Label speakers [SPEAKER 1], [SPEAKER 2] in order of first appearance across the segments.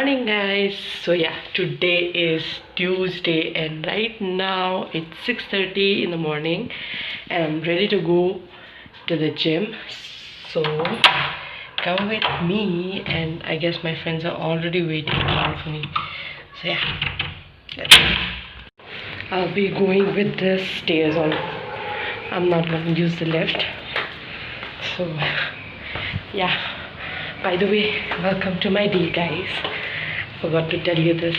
[SPEAKER 1] morning guys. So yeah, today is Tuesday and right now it's 6:30 in the morning and I'm ready to go to the gym. So come with me, and I guess my friends are already waiting for me. So yeah, I'll be going with the stairs on. I'm not going to use the lift. So yeah, by the way, welcome to my day guys. Forgot to tell you this.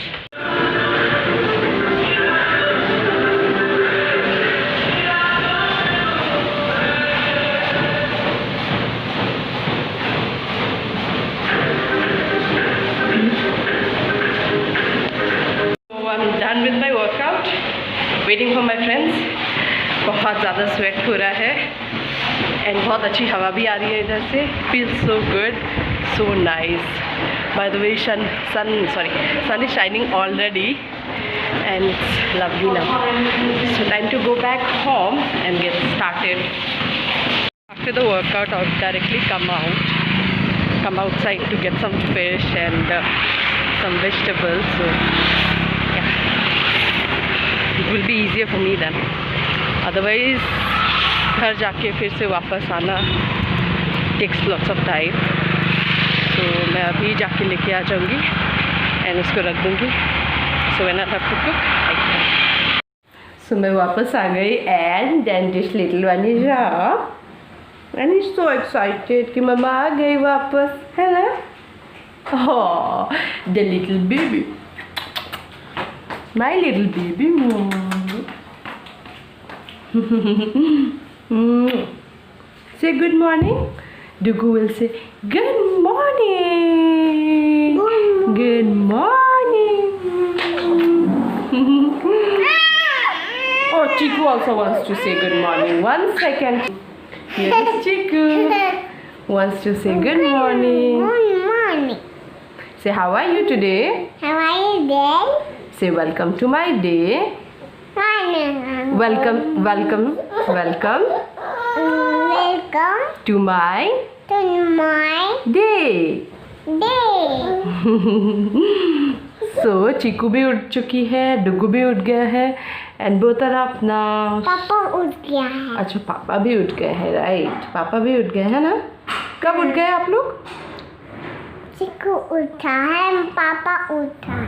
[SPEAKER 1] So I'm done with my workout, waiting for my friends. बहुत ज़्यादा sweat हो रहा है and बहुत अच्छी हवा भी आ रही है इधर से. Feel so good, so nice. Bye the way sun is shining already and it's lovely now. So time to go back home and get started. After the workout, I'll directly come outside to get some fish and some vegetables. So yeah, it will be easier for me then. Otherwise घर जाके फिर से वापस आना takes lots of time. तो मैं अभी जाके लेके आ जाऊँगी एंड उसको रख दूँगी. So when I have to cook, I can. So मैं वापस आ गई and then this little one is up and he's so excited कि मम्मा आ गई वापस. Hello. Oh, the little baby. My little baby. Say good morning. Dugu will say good morning. Good morning. Oh, Chiku also wants to say good morning. 1 second. Here is Chiku. Wants to say good morning.
[SPEAKER 2] Good morning.
[SPEAKER 1] Say how are you today?
[SPEAKER 2] How are you today?
[SPEAKER 1] Say welcome to my day. Welcome to my day. So चीकू भी उठ चुकी है, डुगू भी उठ गया है and both are up now.
[SPEAKER 2] पापा उठ गया है.
[SPEAKER 1] अच्छा, पापा भी उठ गए हैं. राइट, पापा भी उठ गए हैं ना. कब उठ गए आप लोग?
[SPEAKER 2] चिकू उठा है, पापा उठा है.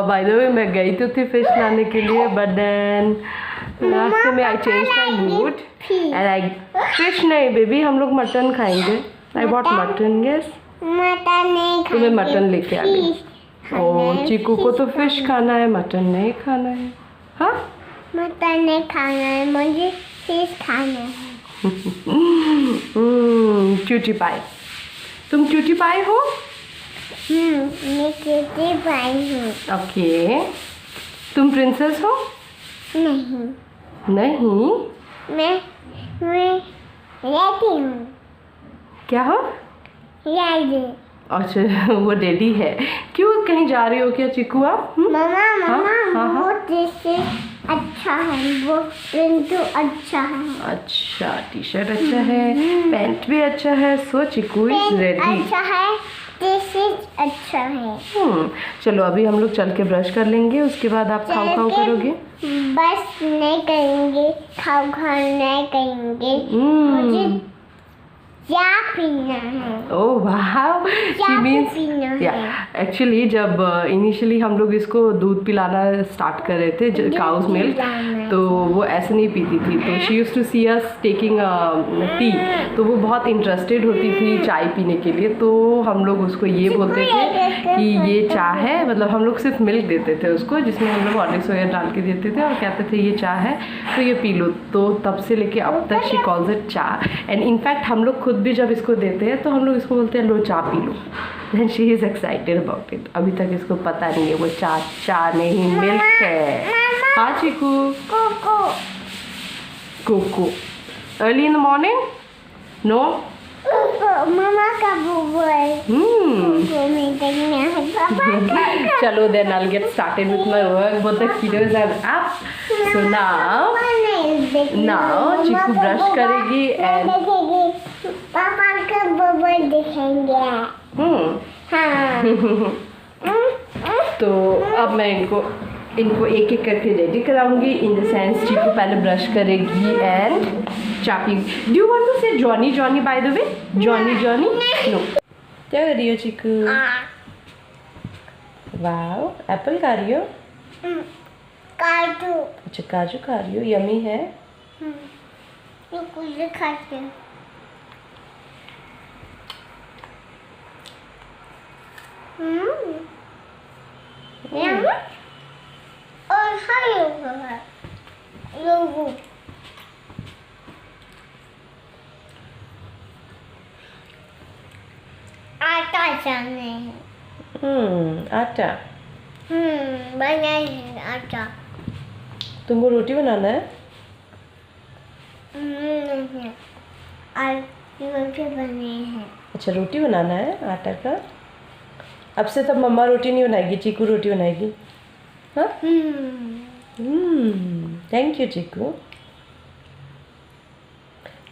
[SPEAKER 1] बाय द वे मैं गई तो थी फिश लाने के लिए, बट देन रास्ते में I change my mood and I fish नहीं बेबी, हम लोग मटन खाएंगे. I bought mutton. Yes,
[SPEAKER 2] mutton नहीं खाएंगे.
[SPEAKER 1] तुम्हें मटन लेके आ गई. ओ, चीकू को तो फिश खाना है, मटन नहीं खाना है. हाँ,
[SPEAKER 2] मटन नहीं खाना है, मुझे फिश खाना है.
[SPEAKER 1] Cutie pie. तुम क्यूटी पाई हो?
[SPEAKER 2] मैं क्यूटी पाई हूँ.
[SPEAKER 1] ओके. तुम प्रिंसेस हो?
[SPEAKER 2] नहीं.
[SPEAKER 1] नहीं,
[SPEAKER 2] मैं रहती हूँ.
[SPEAKER 1] क्या हो?
[SPEAKER 2] रेडी.
[SPEAKER 1] अच्छा, वो डैडी है. क्यों, कहीं जा रही हो क्या चीकू आप?
[SPEAKER 2] मम्मा वो टी-शर्ट अच्छा है, वो प्रिंट अच्छा है.
[SPEAKER 1] अच्छा, टी शर्ट अच्छा है, पैंट भी अच्छा है. सो चीकू इज रेडी.
[SPEAKER 2] अच्छा है, टी-शर्ट अच्छा है.
[SPEAKER 1] चलो अभी हम लोग चल के ब्रश कर लेंगे, उसके बाद आप खाओ खाओ करोगे.
[SPEAKER 2] बस नहीं करेंगे, खाओ नहीं करेंगे. मुझे चाय पीना है.
[SPEAKER 1] ओह वाह, शी मीन्स या एक्चुअली जब इनिशियली हम लोग इसको दूध पिलाना स्टार्ट कर रहे थे, काउस मिल्क, तो वो ऐसे नहीं पीती थी. तो she used to see us taking tea, तो वो बहुत इंटरेस्टेड होती थी चाय पीने के लिए. तो हम लोग उसको ये बोलते थे कि ये चाय है, मतलब हम लोग सिर्फ मिल्क देते थे उसको, जिसमें हम लोग हॉर्लिक्स वगैरह डाल के देते थे और कहते थे ये चाय है तो ये पी लो. तो तब से लेके अब तक शी कॉल्स इट चाय. एंड इनफैक्ट हम लोग खुद भी जब इसको देते हैं तो हम लोग इसको बोलते हैं लो चाय पी लो. Then she is excited about it. अभी तक इसको पता नहीं है वो चाय नहीं मिल्क है. हाँ Chiku. Cocoa early in the morning. No,
[SPEAKER 2] मम्मा का बोल.
[SPEAKER 1] चलो then I will get started with my work. Both the kids are up. So now Chiku brush करेगी एंड
[SPEAKER 2] पापा का बबल दिखेंगे.
[SPEAKER 1] हाँ. तो अब मैं इनको एक एक करके रेडी कराऊंगी. इन द सेंस चीकू पहले ब्रश करेगी एंड चापी. Do you want to say Johnny Johnny by the way? Johnny Johnny no. क्या कर रही हो चीकू? वाओ, एप्पल खा रही हो?
[SPEAKER 2] काजू.
[SPEAKER 1] अच्छा काजू खा रही हो. यमी है.
[SPEAKER 2] ये कुछ खाते हैं. और हाँ लोगों आटा जाने हैं.
[SPEAKER 1] आटा.
[SPEAKER 2] बनाए आटा.
[SPEAKER 1] तुमको रोटी बनाना है?
[SPEAKER 2] नहीं. आज रोटी बने हैं.
[SPEAKER 1] अच्छा रोटी बनाना है आटा का. अब से तब मम्मा रोटी नहीं बनाएगी, चीकू रोटी बनाएगी. हाँ. Thank you Chiku.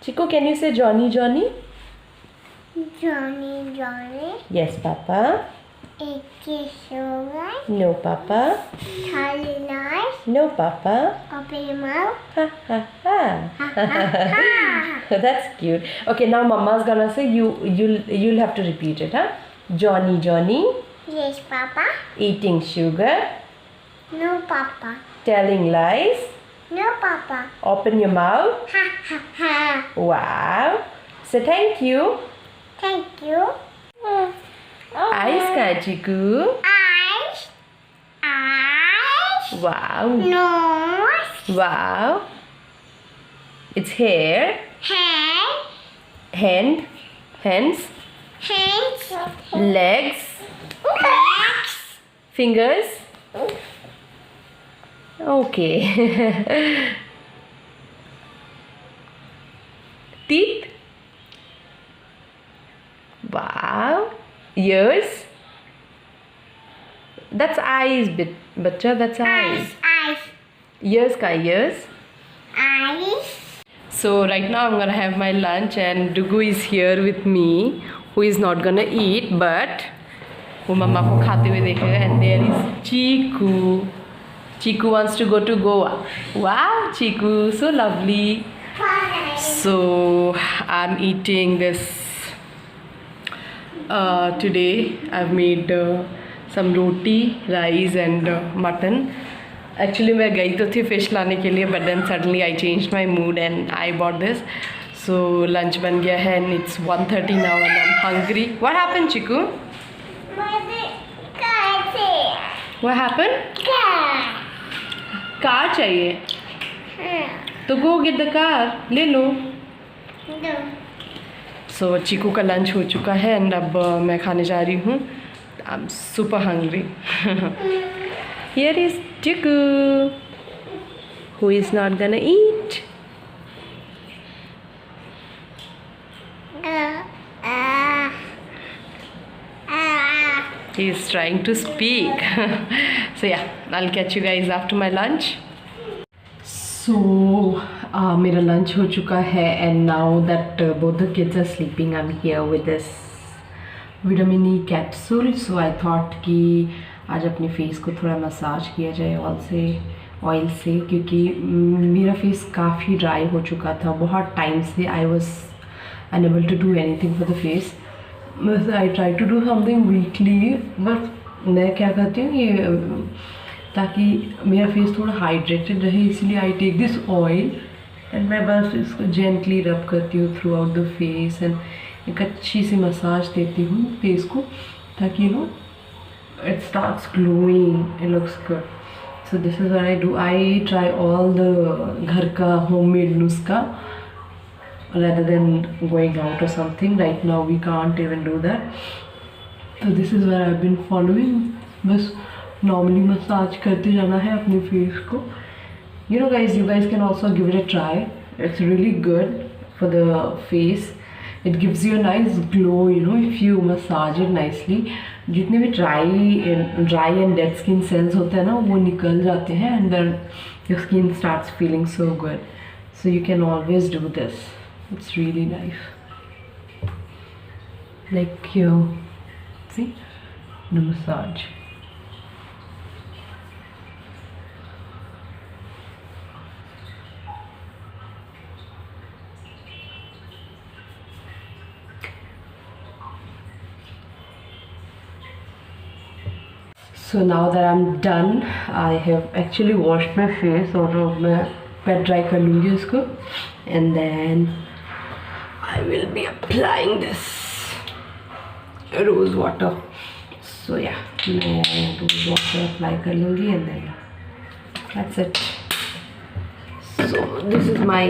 [SPEAKER 1] Chiku can you say Johnny Johnny?
[SPEAKER 2] Johnny Johnny.
[SPEAKER 1] Yes papa.
[SPEAKER 2] एक sugar.
[SPEAKER 1] No papa.
[SPEAKER 2] Thali nice.
[SPEAKER 1] No papa.
[SPEAKER 2] Open mouth.
[SPEAKER 1] Ha ha ha. That's cute. Okay, now Mama's gonna say you'll have to repeat it, huh? Johnny Johnny.
[SPEAKER 2] Yes, Papa.
[SPEAKER 1] Eating sugar.
[SPEAKER 2] No, Papa.
[SPEAKER 1] Telling lies.
[SPEAKER 2] No, Papa.
[SPEAKER 1] Open your mouth.
[SPEAKER 2] Ha ha ha.
[SPEAKER 1] Wow. Say thank you.
[SPEAKER 2] Thank you.
[SPEAKER 1] Eyes ka Chiku.
[SPEAKER 2] Eyes. Eyes.
[SPEAKER 1] Wow.
[SPEAKER 2] Nose.
[SPEAKER 1] Wow. It's hair.
[SPEAKER 2] Head.
[SPEAKER 1] Hand. Hands.
[SPEAKER 2] Hands.
[SPEAKER 1] Legs.
[SPEAKER 2] Legs.
[SPEAKER 1] Fingers. Okay. Teeth. Wow. Ears. That's eyes, bachcha. That's eyes.
[SPEAKER 2] Eyes.
[SPEAKER 1] Ears ka ears.
[SPEAKER 2] Eyes.
[SPEAKER 1] So right now I'm gonna have my lunch and Dugu is here with me, who is not gonna eat, but वो मम्मा को खाते हुए देखेगा. And there is Chiku. Chiku wants to go to Goa. Wow, Chiku, so lovely. So I'm eating this. Today I've made some roti, rice and mutton. Actually मैं गई तो थी fish लाने के लिए, but then suddenly I changed my mood and I bought this. So lunch बन गया है and it's 1:30 now and I'm hungry. What happened, Chiku? What happened? Car चाहिए तो go get the car. ले लो. So चीकू का लंच हो चुका है एंड अब मैं खाने जा रही हूँ. I am super hungry. Here is Chiku, who is not gonna eat. He is trying to speak. So yeah, I'll catch you guys after my lunch. So मेरा lunch हो चुका है and now that both the kids are sleeping, I'm here with this vitamin E capsule. So I thought कि आज अपने face को थोड़ा massage किया जाए ऑयल से क्योंकि मेरा फेस काफ़ी ड्राई हो चुका था बहुत टाइम से. I was unable to do anything for the face. बस I try to do something weekly. बस मैं क्या करती हूँ ये ताकि मेरा फेस थोड़ा हाइड्रेटेड रहे, इसलिए I take this oil and मैं बस इसको जेंटली रब करती हूँ throughout the face and एक अच्छी सी मसाज देती हूँ फेस को ताकि it starts glowing, it looks good. So this is what I do. I try all the घर का homemade nuska rather than going out or something. Right now we can't even do that. So this is what I've been following. बस normally massage करते जाना है अपने face को. You know guys, you guys can also give it a try. It's really good for the face. It gives you a nice glow, you know, if you massage it nicely. जितने भी dry and dead skin cells होते हैं ना वो निकल जाते हैं and then your skin starts feeling so good. So you can always do this. It's really nice. Like you see the massage. So now that I'm done, I have actually washed my face और मैं wet dry कर लूँगी उसको, and then I will be applying this rose water. So yeah, मैं rose water apply कर लूँगी and then that's it. So this is my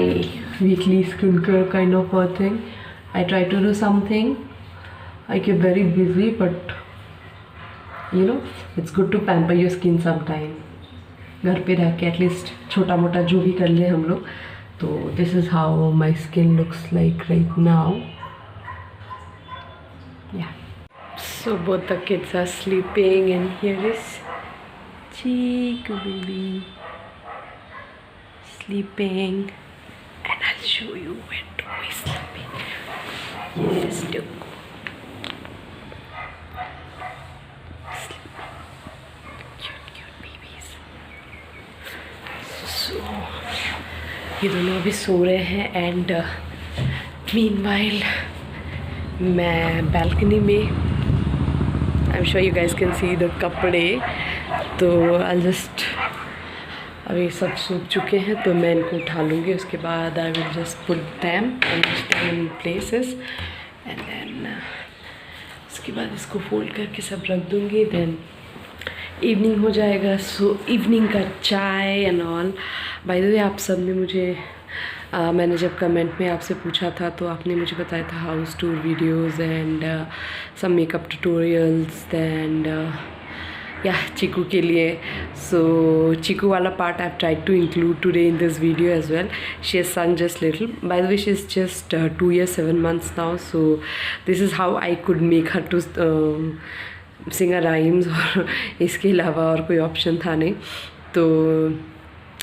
[SPEAKER 1] weekly skincare kind of a thing. I try to do something. I get very busy, but you know, it's good to pamper your skin sometime. घर पे रह के at least छोटा मोटा जो भी कर ले हम लोग. तो this is how my skin looks like right now. Yeah. So both the kids are sleeping and here is Chiku baby sleeping, and I'll show you when Tuku is sleeping. Yes, Tuku. ये दोनों अभी सो रहे हैं and meanwhile मैं balcony में, I am sure you guys can see the कपड़े. तो I just, अभी सब सूख चुके हैं तो मैं इनको उठा लूँगी. उसके बाद I will just put them in places and then उसके बाद इसको फोल्ड करके सब रख दूँगी. देन इवनिंग हो जाएगा. सो इवनिंग का चाय एंड ऑल. बाय द वे आप सब ने मुझे मैंने जब कमेंट में आपसे पूछा था तो आपने मुझे बताया था house tour videos and some makeup tutorials and या चिकू के लिए. सो चिकू वाला part I tried to include today in this video as well. She has सung just little. By the way, she is just 2 years 7 months now. So this is how I could make her to singer rhymes. और इसके अलावा और कोई option था नहीं. तो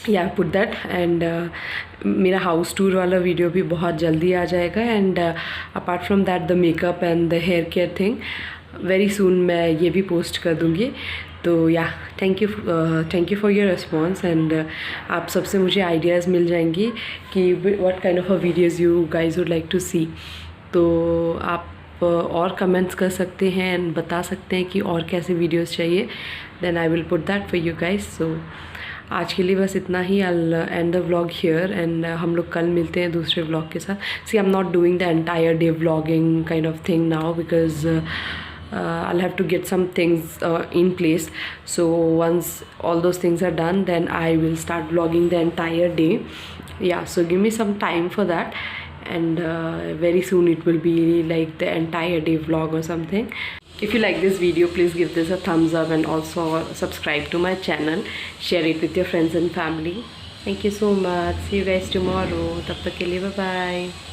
[SPEAKER 1] yeah put that and मेरा हाउस टूर वाला वीडियो भी बहुत जल्दी आ जाएगा. And apart from that the makeup and the hair care thing very soon मैं ये भी पोस्ट कर दूँगी. तो yeah thank you for your response. And आप सबसे मुझे आइडियाज़ मिल जाएंगी कि what kind of a videos you guys would like to see. तो आप और कमेंट्स कर सकते हैं एंड बता सकते हैं कि और कैसे वीडियोस चाहिए. Then I will put that for you guys. So आज के लिए बस इतना ही. I end the vlog here and हम लोग कल मिलते हैं दूसरे व्लॉग के साथ. See I am not doing the entire day vlogging kind of thing now because I'll have to get some things in place. So once all those things are done, then I will start vlogging the entire day. Yeah, so give me some time for that. And very soon it will be like the entire day vlog or something. If you like this video, please give this a thumbs up and also subscribe to my channel. Share it with your friends and family. Thank you so much. See you guys tomorrow. Tab tak ke liye bye bye.